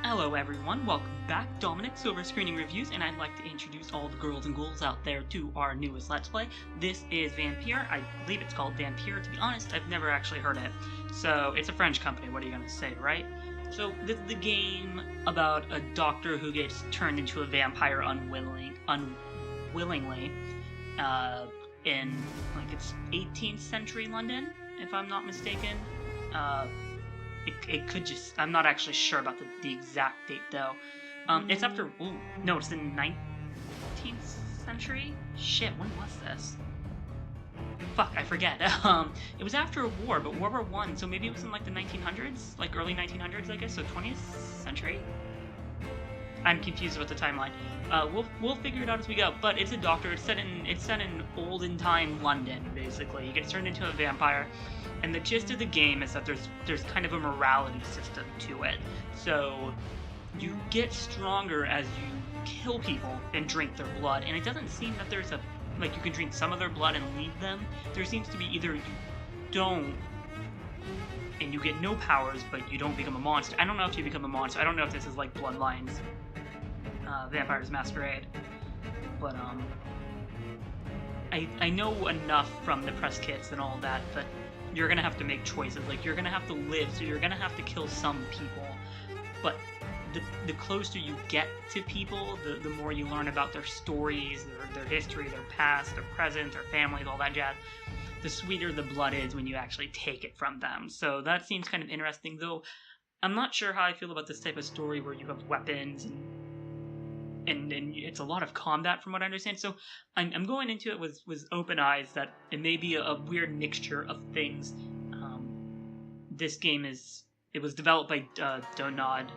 Hello everyone, welcome back. Dominic, Silver Screening Reviews, and I'd like to introduce all the girls and ghouls out there to our newest Let's Play. This is Vampyr. I believe it's called Vampyr. To be honest, I've never actually heard it. So, it's a French company, what are you gonna say, right? So, this is the game about a doctor who gets turned into a vampire unwillingly, in, like, it's 18th century London, if I'm not mistaken. It could just... I'm not actually sure about the exact date, though. It's after... Ooh, no, it's the 19th century? Shit, when was this? Fuck, I forget. It was after a war, but World War I, so maybe it was in, like, the 1900s? Like, early 1900s, I guess, so 20th century? I'm confused with the timeline. We'll figure it out as we go, but it's a doctor. It's set in olden time London, basically. He gets turned into a vampire. And the gist of the game is that there's kind of a morality system to it. So you get stronger as you kill people and drink their blood. And it doesn't seem that there's a... like, you can drink some of their blood and leave them. There seems to be either you don't, and you get no powers, but you don't become a monster. I don't know if you become a monster. I don't know if this is like Bloodlines, Vampires Masquerade. But, I know enough from the press kits and all that, but you're gonna have to make choices. Like, you're gonna have to live, so you're gonna have to kill some people. But the closer you get to people, the more you learn about their stories, their history, their past, their present, their families, all that jazz, the sweeter the blood is when you actually take it from them. So that seems kind of interesting, though I'm not sure how I feel about this type of story where you have weapons and it's a lot of combat from what I understand. So I'm going into it with open eyes that it may be a weird mixture of things. This game it was developed by Donod.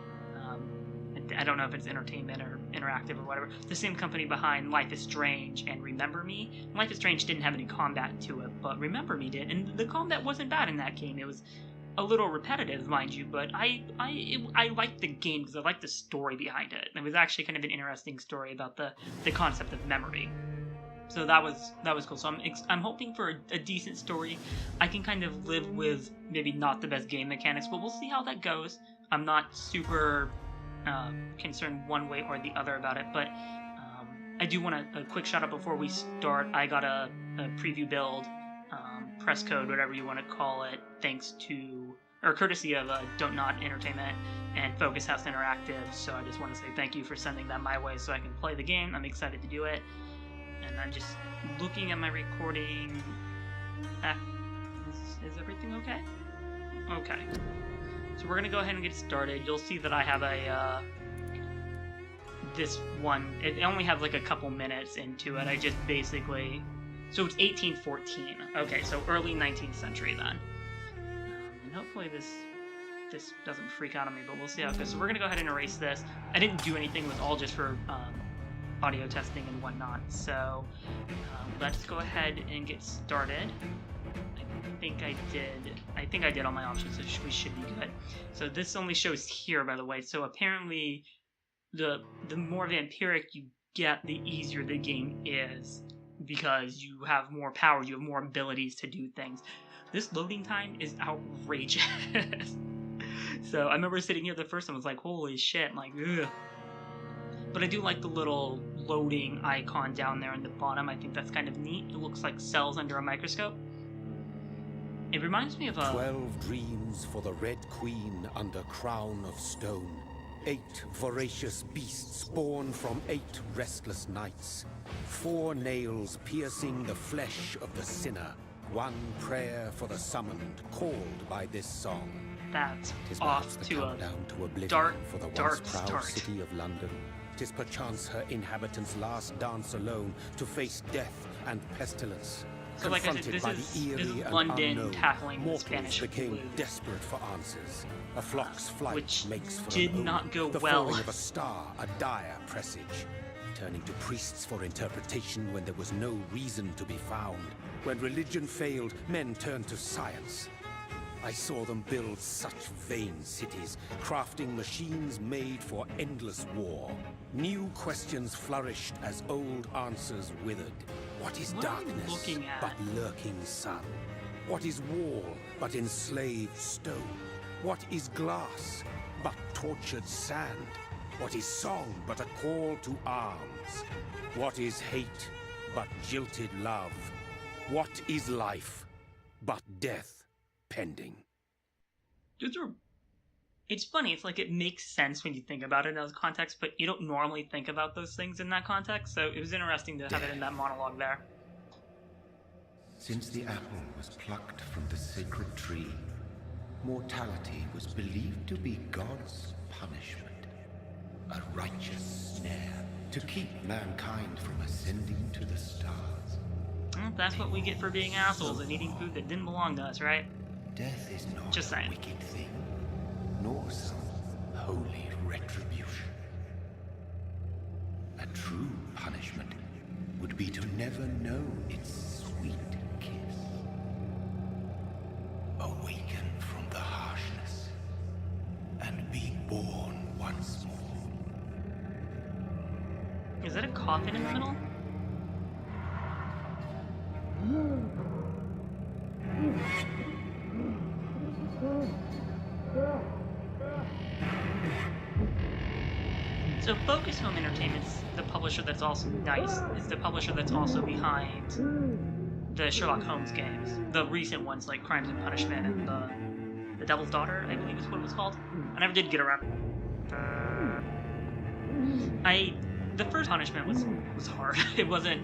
I don't know if it's entertainment or interactive or whatever. The same company behind Life is Strange and Remember Me. Life is Strange didn't have any combat to it, but Remember Me did, and the combat wasn't bad in that game. It was a little repetitive, mind you, but I liked the game because I liked the story behind it. It was actually kind of an interesting story about the concept of memory. So that was cool. So I'm hoping for a decent story. I can kind of live with maybe not the best game mechanics, but we'll see how that goes. I'm not super concerned one way or the other about it, but I do want a quick shout out before we start. I got a preview build, press code, whatever you want to call it, courtesy of Don't Not Entertainment and Focus House Interactive. So I just want to say thank you for sending that my way so I can play the game. I'm excited to do it, and I'm just looking at my recording. Is everything okay? Okay. So we're gonna go ahead and get started. You'll see that I have this one. It only has like a couple minutes into it. I just basically... So it's 1814. Okay, so early 19th century then. And hopefully this doesn't freak out on me, but we'll see how it goes. So we're gonna go ahead and erase this. I didn't do anything. It was all just for audio testing and whatnot. So let's go ahead and get started. I think I did all my options, so we should be good. So this only shows here, by the way. So apparently, the more vampiric you get, the easier the game is, because you have more power, you have more abilities to do things. This loading time is outrageous. So I remember sitting here the first time, I was like, holy shit, like, ugh. But I do like the little loading icon down there in the bottom. I think that's kind of neat. It looks like cells under a microscope. It reminds me of 12 dreams for the Red Queen under crown of stone. 8 voracious beasts born from 8 restless nights. 4 nails piercing the flesh of the sinner. 1 prayer for the summoned, called by this song. That's off to a oblivion dark for the dark once proud start. city of London. 'Tis perchance her inhabitants' last dance alone to face death and pestilence. So like I said, this is London tackling the Spanish became flu, desperate for answers. A flock's flight which makes for did an not go the well. falling of a star, a dire presage. Turning to priests for interpretation when there was no reason to be found. When religion failed, men turned to science. I saw them build such vain cities, crafting machines made for endless war. New questions flourished as old answers withered. What is darkness but lurking sun? What is wall but enslaved stone? What is glass but tortured sand? What is song but a call to arms? What is hate but jilted love? What is life but death pending? It's funny, it's like it makes sense when you think about it in those contexts, but you don't normally think about those things in that context, so it was interesting to have it in that monologue there. Since the apple was plucked from the sacred tree, mortality was believed to be God's punishment. A righteous snare to keep mankind from ascending to the stars. Well, that's what we get for being assholes and eating food that didn't belong to us, right? Death is not Just saying. a wicked thing, nor some holy retribution. A true punishment would be to never know its sweet kiss. Awaken from the harshness and be born once more. Is that a coffin in the middle? So Focus Home Entertainment's the publisher that's also nice. It's the publisher that's also behind the Sherlock Holmes games, the recent ones like Crimes and Punishment and the Devil's Daughter, I believe is what it was called. I never did get around. The first Punishment was hard. It wasn't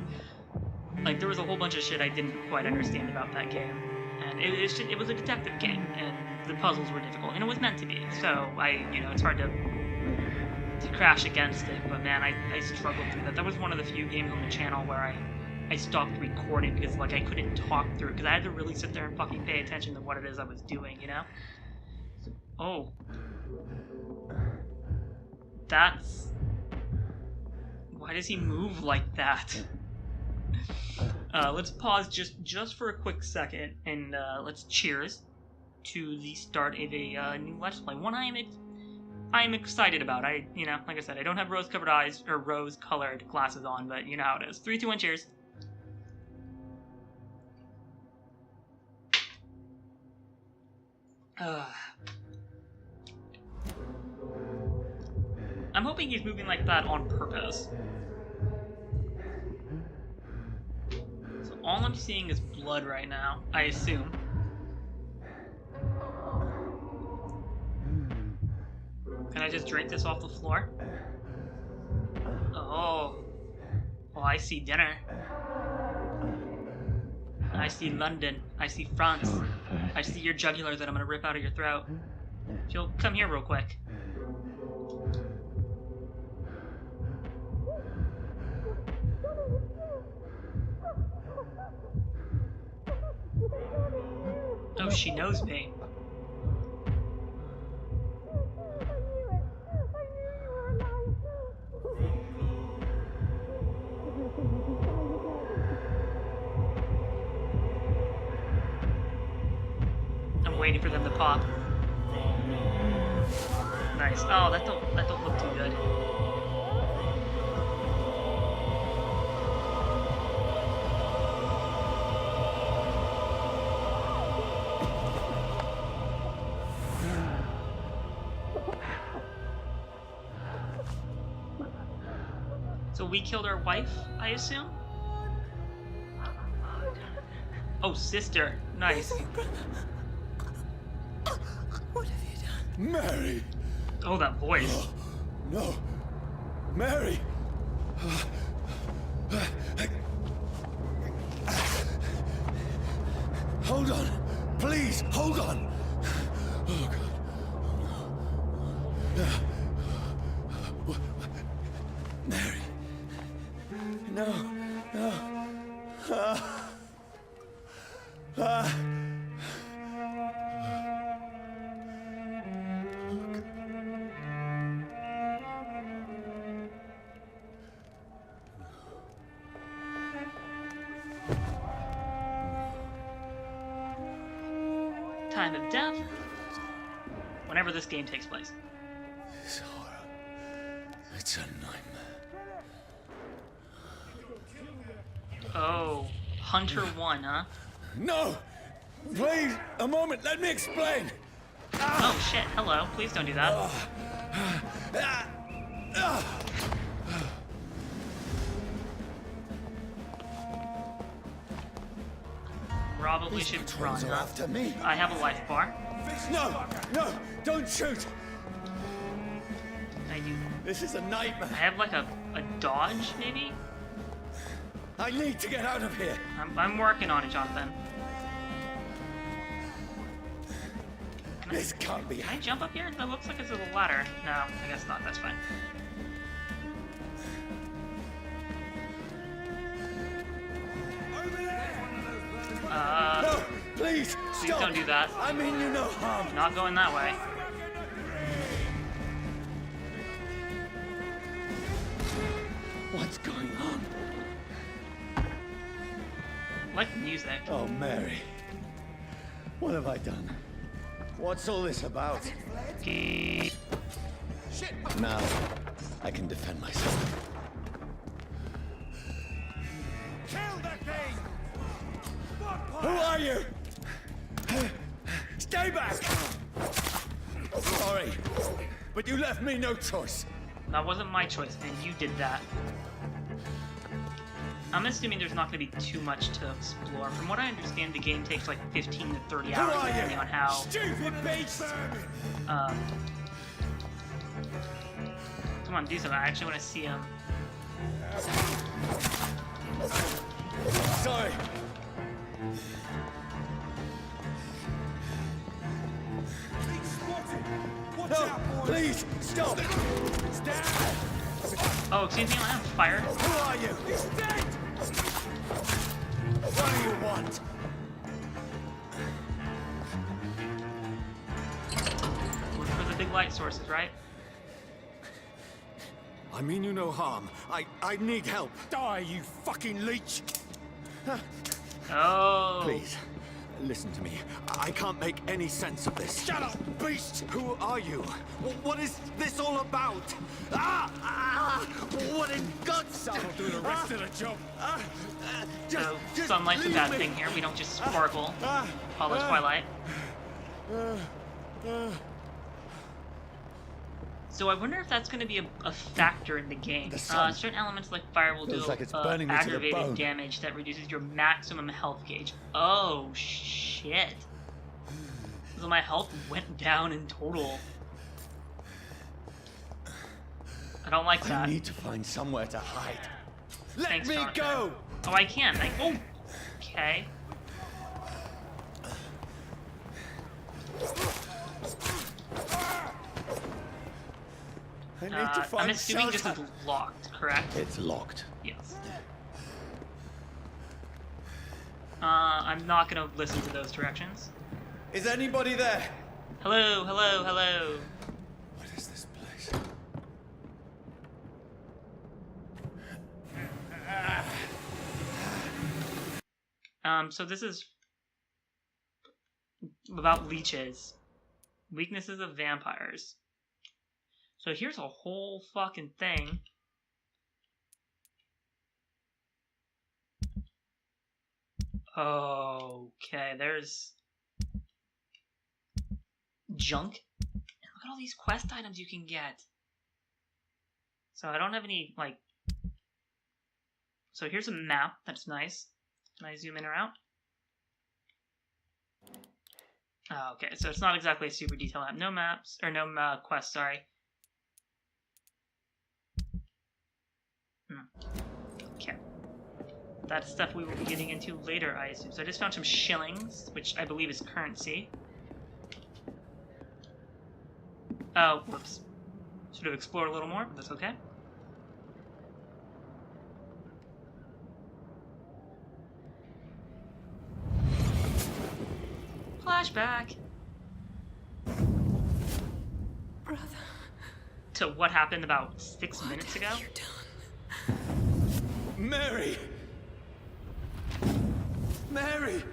like there was a whole bunch of shit I didn't quite understand about that game, and it was a detective game, and the puzzles were difficult, and it was meant to be. So it's hard to crash against it, but man, I struggled through that. That was one of the few games on the channel where I stopped recording because like I couldn't talk through it because I had to really sit there and fucking pay attention to what it is I was doing, you know? So, oh. That's... Why does he move like that? Let's pause just for a quick second and let's cheers to the start of a new Let's Play. One I am excited about. Like I said, I don't have rose-colored eyes or rose-colored glasses on, but you know how it is. 3, 2, 1, cheers. I'm hoping he's moving like that on purpose. So all I'm seeing is blood right now, I assume. Can I just drink this off the floor? Oh. Oh, I see dinner. I see London. I see France. I see your jugular that I'm gonna rip out of your throat. If you'll come here real quick. Oh, she knows me. I'm waiting for them to pop. Nice. Oh, that don't look too good. So we killed our wife, I assume? Oh, sister. Nice. What have you done? Mary! Oh, that voice. No. Mary! Hold on. Please, hold on. Oh, God. Mary. No. Time of death. Whenever this game takes place. This horror. It's a nightmare. Oh, Hunter 1, huh? No! Please, a moment, let me explain! Oh shit, hello. Please don't do that. probably should run. Patrols are after me. I have a life bar. No, no, don't shoot. I do. This is a I nightmare. have like a dodge, maybe? I need to get out of here. I'm working on it, Jonathan. This can't be. Can I jump up here? That looks like it's a ladder. No, I guess not. That's fine. No, please, Please stop. don't do that. I mean you no harm. Not going that way. What's going on? I like the music. Oh, Mary. What have I done? What's all this about? Now, I can defend myself. Kill the thing! Who are you? Stay back! Sorry, but you left me no choice. That wasn't my choice, man. You did that. I'm assuming there's not going to be too much to explore. From what I understand, the game takes like 15 to 30 Who hours, are depending you? on how... Stupid beast! Come on, do something. I actually want to see him. Sorry. No, please, stop! Oh, excuse me, I'm fired. Who are you? He's dead! What do you want? Look for the big light sources, right? I mean you no harm. I need help. Die, you fucking leech! Oh. Please, listen to me. I can't make any sense of this. Shut up, beast! Who are you? What is this all about? What in God's... I'll do the rest of the job. So, sunlight's a bad thing here. We don't just sparkle. Follow Twilight. So I wonder if that's going to be a factor in the game. The sun Certain elements like fire will feels do like it's burning me to the aggravated bone. damage that reduces your maximum health gauge. Oh, shit. So my health went down in total. I don't like that. I need to find somewhere to hide. Let Thanks, me Jonathan. go! Oh, I can. Oh, okay. I need to find I'm assuming this shelter. is locked, correct? It's locked. Yes. I'm not gonna listen to those directions. Is anybody there? Hello, hello, hello. What is this place? So this is about leeches. Weaknesses of vampires. So here's a whole fucking thing. Okay, there's junk. And look at all these quest items you can get. So I don't have any, like... So here's a map. That's nice. Can I zoom in or out? Oh, okay, so it's not exactly a super detailed map. No maps, or no quests, sorry. Okay. That's stuff we will be getting into later, I assume. So I just found some shillings, which I believe is currency. Oh, whoops. Should have explored a little more, but that's okay. Flashback! Brother, To what happened about 6 minutes ago? you done? Mary! Mary!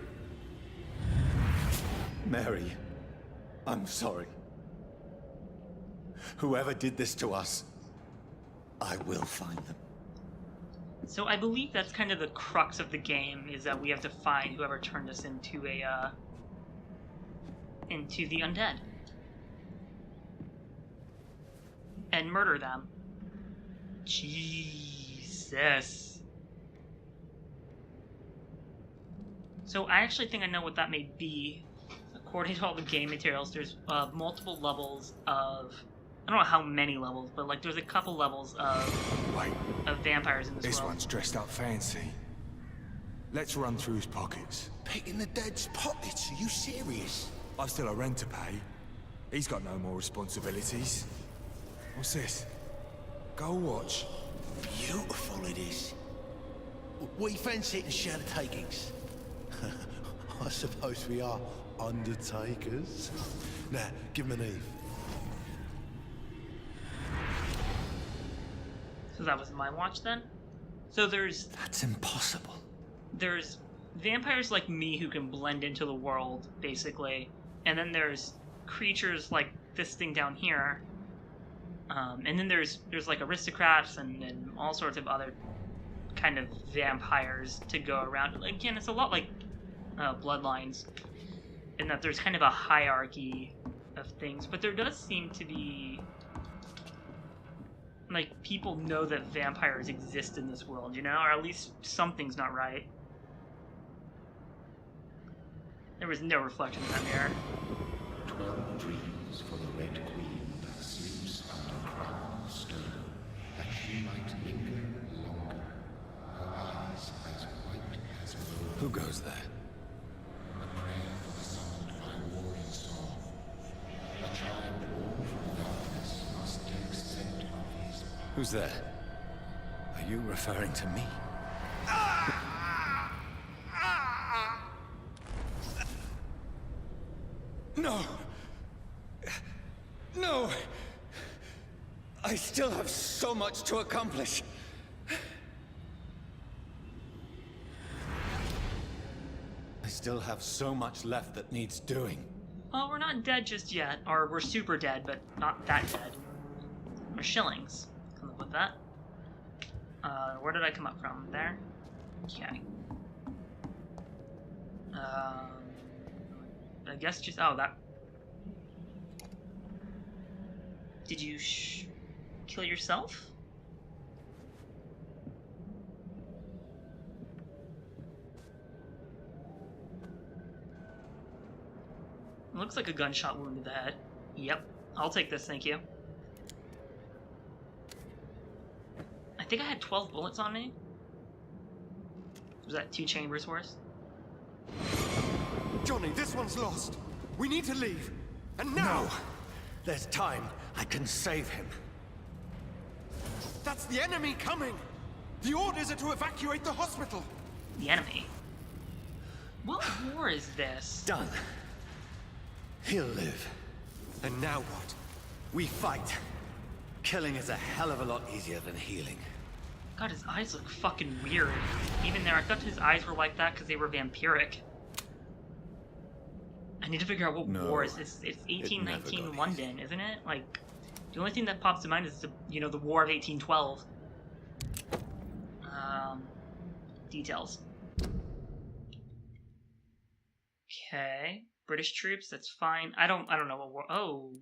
Mary, I'm sorry. Whoever did this to us, I will find them. So I believe that's kind of the crux of the game, is that we have to find whoever turned us into into the undead. And murder them. Jesus. So I actually think I know what that may be. According to all the game materials, there's multiple levels of... I don't know how many levels, but like there's a couple levels Wait, of vampires in this this world. one's dressed up fancy. Let's run through his pockets. Picking the dead's pockets? Are you serious? I've still a rent to pay. He's got no more responsibilities. What's this? Gold watch. Beautiful it is. We fancy it and share the takings. I suppose we are undertakers. Now, give him an Eve. So that was my watch then? So there's That's impossible. vampires like me who can blend into the world, basically. And then there's creatures like this thing down here. And then there's like aristocrats and all sorts of other kind of vampires to go around. Again, it's a lot like Bloodlines, in that there's kind of a hierarchy of things, but there does seem to be like people know that vampires exist in this world, you know, or at least something's not right. There was no reflection in that mirror. 12 dreams for the Red Queen that sleeps under crown stone, that she might linger longer, her eyes as white as wool. Who goes there? A prayer for the summoned by warring storm. A child born from darkness must take scent of his power. Who's there? Are you referring to me? No! No! I still have so much to accomplish. I still have so much left that needs doing. Well, we're not dead just yet, or we're super dead, but not that dead. We're shillings. Come up with that. Where did I come up from? There? Okay. I guess just... Oh, that... Did you kill yourself? Looks like a gunshot wound to the head. Yep. I'll take this, thank you. I think I had 12 bullets on me. Was that 2 chambers worth? Johnny, this one's lost. We need to leave. And now! No! There's time. I can save him. That's the enemy coming! The orders are to evacuate the hospital! The enemy? What war is this? Done. He'll live. And now what? We fight. Killing is a hell of a lot easier than healing. God, his eyes look fucking weird. Even there, I thought his eyes were like that because they were vampiric. I need to figure out what No, war is this. It's it never 1819 got London, isn't it? Like, the only thing that pops to mind is the, you know, the War of 1812. Details. Okay, British troops. That's fine. I don't know what war. Oh,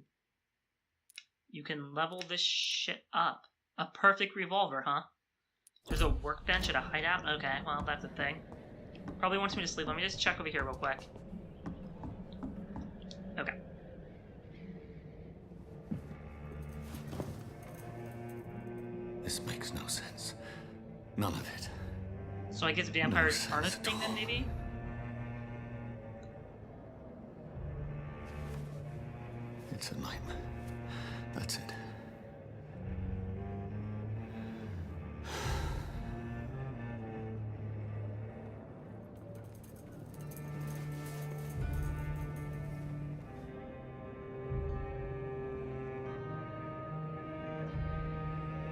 you can level this shit up. A perfect revolver, huh? There's a workbench at a hideout? Okay, well, that's a thing. Probably wants me to sleep. Let me just check over here real quick. Okay. This makes no sense. None of it. So I guess vampires No aren't a sense thing at then, all. maybe? It's a nightmare. That's it.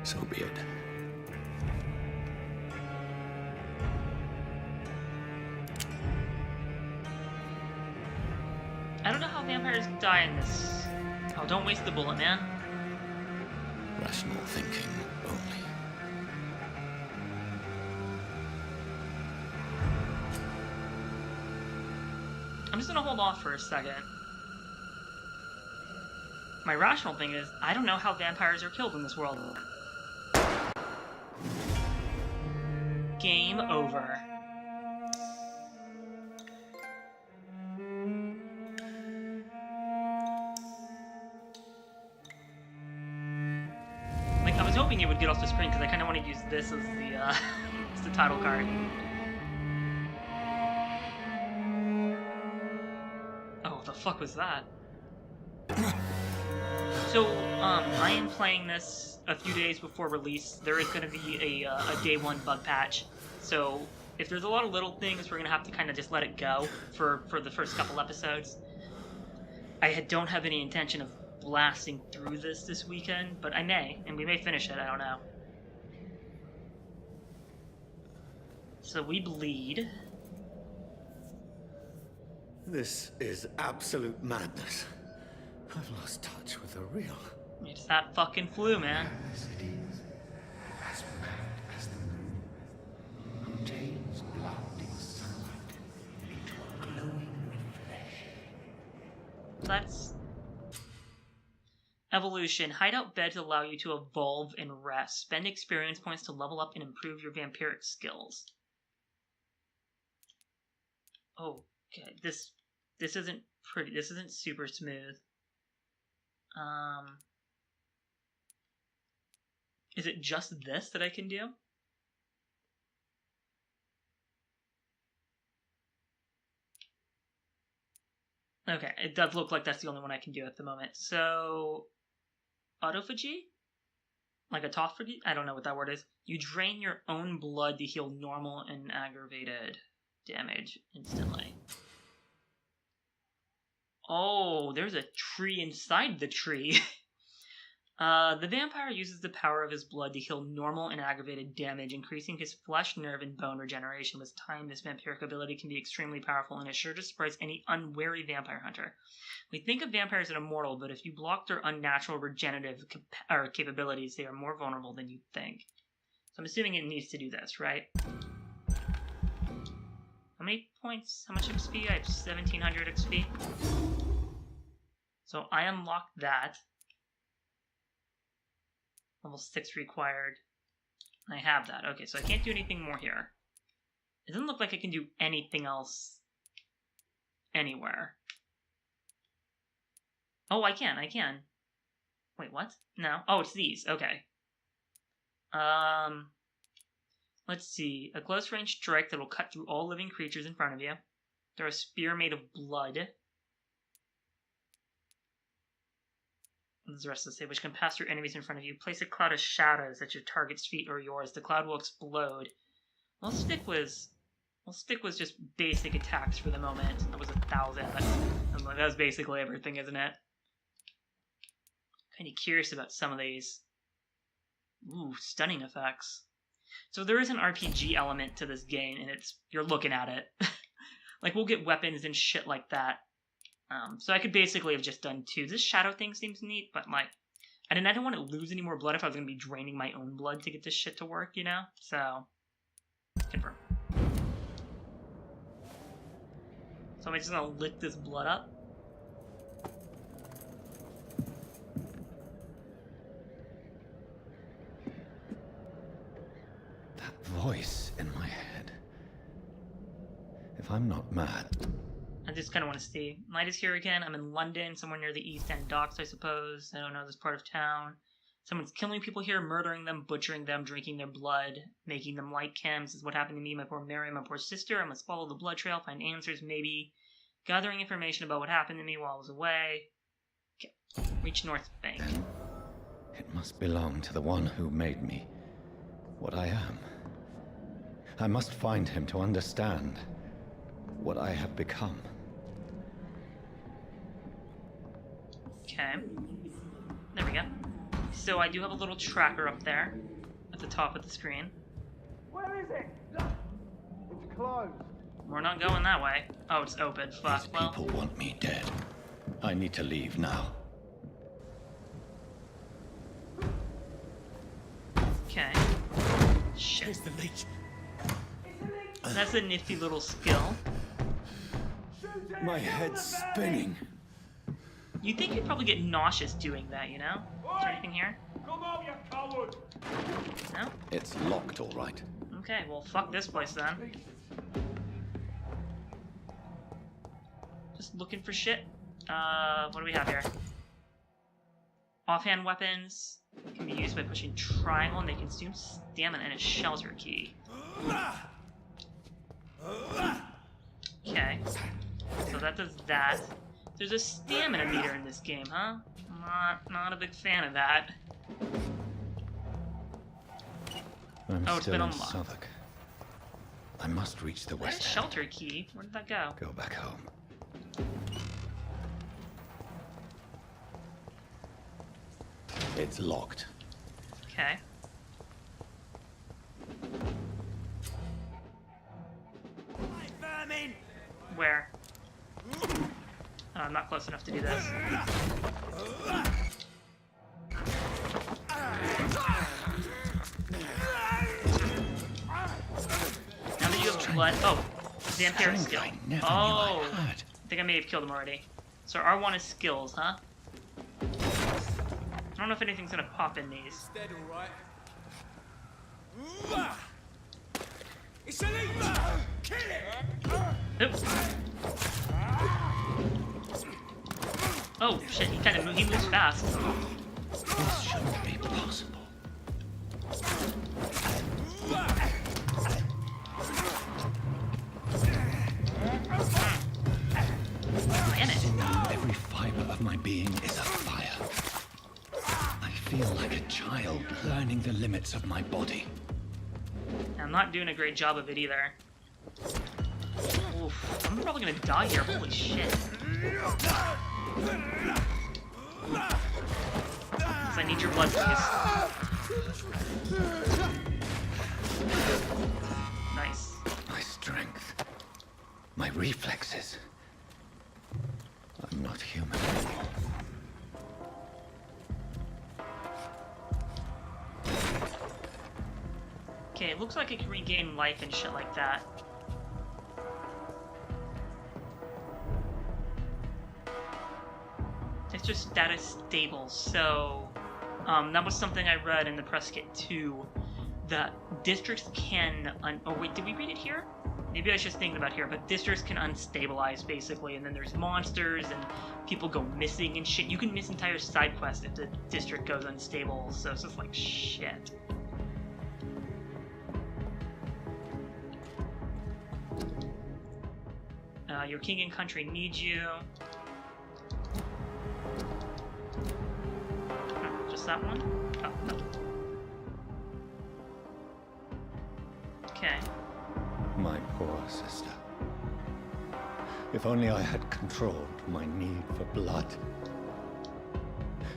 So be it. I don't know how vampires die in this. Oh, don't waste the bullet, man. Rational thinking only. I'm just gonna hold off for a second. My rational thing is, I don't know how vampires are killed in this world. Game over. hoping it would get off the screen because I kind of want to use this as the as the title card. Oh, the fuck was that? So, I am playing this a few days before release. There is going to be a day one bug patch. So, if there's a lot of little things, we're going to have to kind of just let it go for the first couple episodes. I don't have any intention of blasting through this weekend, but I may, and we may finish it, I don't know. So we bleed. This is absolute madness. I've lost touch with the real. It's that fucking flu, man. As it is, as mad as the moon, who tails blinding sunlight into a glowing flesh. That's evolution. Hideout beds allow you to evolve and rest. Spend experience points to level up and improve your vampiric skills. Okay, this isn't pretty. This isn't super smooth. Is it just this that I can do? Okay, it does look like that's the only one I can do at the moment. So, autophagy? Like autophagy? I don't know what that word is. You drain your own blood to heal normal and aggravated damage instantly. Oh, there's a tree inside the tree. The vampire uses the power of his blood to heal normal and aggravated damage, increasing his flesh, nerve, and bone regeneration. With time, this vampiric ability can be extremely powerful and is sure to surprise any unwary vampire hunter. We think of vampires as immortal, but if you block their unnatural regenerative capabilities, they are more vulnerable than you'd think. So I'm assuming it needs to do this, right? How many points? How much XP? I have 1700 XP. So I unlocked that. Level 6 required. I have that. Okay, so I can't do anything more here. It doesn't look like I can do anything else anywhere. Oh, I can. Wait, what? No. Oh, it's these. Okay. Let's see. A close range strike that will cut through all living creatures in front of you. Throw a spear made of blood. What does the rest of this say? Which can pass through enemies in front of you. Place a cloud of shadows at your target's feet or yours. The cloud will explode. Well, stick was just basic attacks for the moment. That was 1,000. That was basically everything, isn't it? Kind of curious about some of these. Ooh, stunning effects. So there is an RPG element to this game, and you're looking at it. Like, we'll get weapons and shit like that. So I could basically have just done 2. This shadow thing seems neat, but like, I didn't want to lose any more blood if I was going to be draining my own blood to get this shit to work, you know? So, confirm. So I'm just going to lick this blood up. That voice in my head. If I'm not mad... I just kind of want to see. Light is here again. I'm in London, somewhere near the East End docks, I suppose. I don't know this part of town. Someone's killing people here, murdering them, butchering them, drinking their blood, making them like chems. This is what happened to me, my poor Mary, my poor sister. I must follow the blood trail, find answers, maybe. Gathering information about what happened to me while I was away. Okay. Reach North Bank. Then it must belong to the one who made me what I am. I must find him to understand what I have become. Okay. There we go. So I do have a little tracker up there at the top of the screen. Where is it? Look, it's closed. We're not going that way. Oh, it's open. Fuck. These Well, people want me dead. I need to leave now. okay. Shit. Here's the leech. That's a nifty little skill. My head's spinning. You'd think you'd probably get nauseous doing that, you know? Is there anything here? Come on, you coward! No? It's locked, all right. Okay, well, fuck this place then. Just looking for shit. What do we have here? Offhand weapons. Can be used by pushing triangle and they consume stamina and a shelter key. Okay. So that does that. There's a stamina meter in this game, huh? Not a big fan of that. I'm Oh, it's still been in unlocked. Southwark. I must reach the That west end. shelter key. Where did that go? Go back home. It's locked. Okay. Where? Oh, I'm not close enough to do this. Now that you have blood. Oh, Vampyr skill. I never knew Oh, I had. I think I may have killed him already. So R1 is skills, huh? I don't know if anything's gonna pop in these. Dead, all right. It's illegal. Kill it. Oops. Oh shit! He moves fast. This shouldn't be possible. Damn it! Every fiber of my being is afire. I feel like a child learning the limits of my body. I'm not doing a great job of it either. Oof, I'm probably gonna die here. Holy shit! I need your blood, please. Nice. My strength. My reflexes. I'm not human anymore. Okay, it looks like it can regain life and shit like that. It's just status stable, so that was something I read in the press kit too. That districts can oh wait, did we read it here? Maybe I was just thinking about here, but districts can unstabilize basically, and then there's monsters and people go missing and shit. You can miss entire side quests if the district goes unstable, so it's just like shit. Your king and country need you. Just that one? Oh, no. Okay. My poor sister. If only I had controlled my need for blood.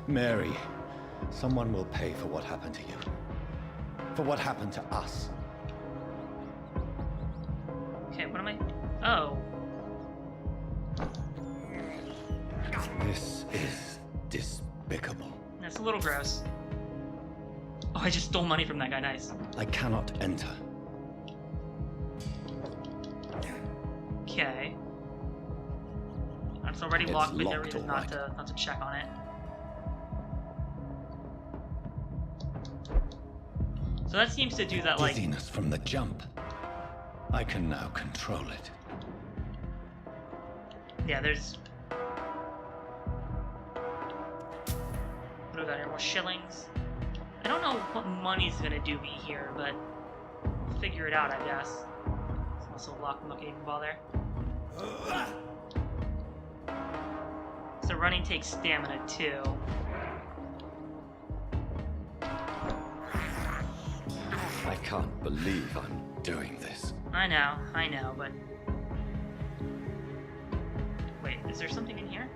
Mary, someone will pay for what happened to you. For what happened to us. Okay, what am I... Oh. This is despicable. That's a little gross. Oh, I just stole money from that guy, nice. I cannot enter. Okay. It's already It's locked, but no locked, reason alright. not to check on it. So that seems to do that, like... Dizziness from the jump. I can now control it. Yeah, there's... What do we got here? More shillings? I don't know what money's gonna do me here, but... we'll figure it out, I guess. It's also locked, I'm not gonna even bother. So running takes stamina, too. I can't believe I'm doing this. I know, but... Wait, is there something in here?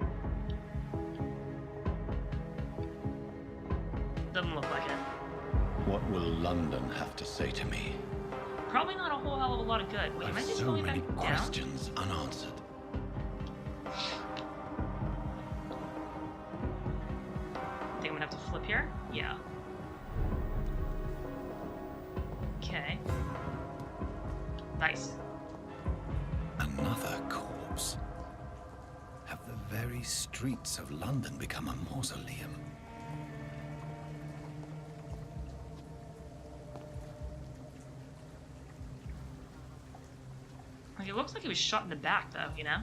Doesn't look like it. What will London have to say to me? Probably not a whole hell of a lot of good. Wait, am I I've just so going many back down? questions unanswered. Think I'm gonna have to flip here? Yeah. Okay. Nice. Another corpse. Have the very streets of London become a mausoleum? Like, it looks like he was shot in the back, though, you know?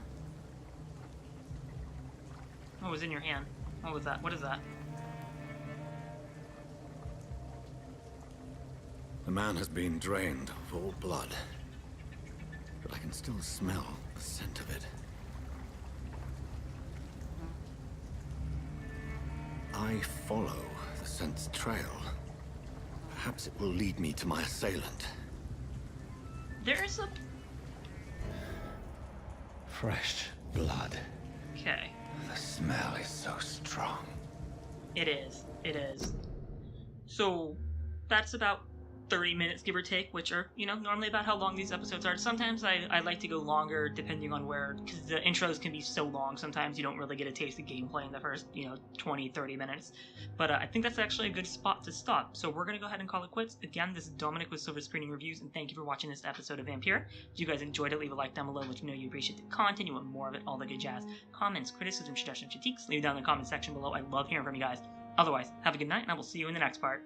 What was in your hand? What was that? What is that? man has been drained of all blood. But I can still smell the scent of it. I follow the scent's trail. Perhaps it will lead me to my assailant. There's a... Fresh blood. Okay. The smell is so strong. It is. It is. So, that's about 30 minutes, give or take, which are, normally about how long these episodes are. Sometimes I like to go longer, depending on where, because the intros can be so long, sometimes you don't really get a taste of gameplay in the first, 20, 30 minutes. But I think that's actually a good spot to stop. So we're going to go ahead and call it quits. Again, this is Dominic with Silver Screening Reviews, and thank you for watching this episode of Vampyr. If you guys enjoyed it, leave a like down below, let me know you appreciate the content, you want more of it, all the good jazz. Comments, criticism, suggestions, critiques, leave it down in the comment section below. I love hearing from you guys. Otherwise, have a good night, and I will see you in the next part.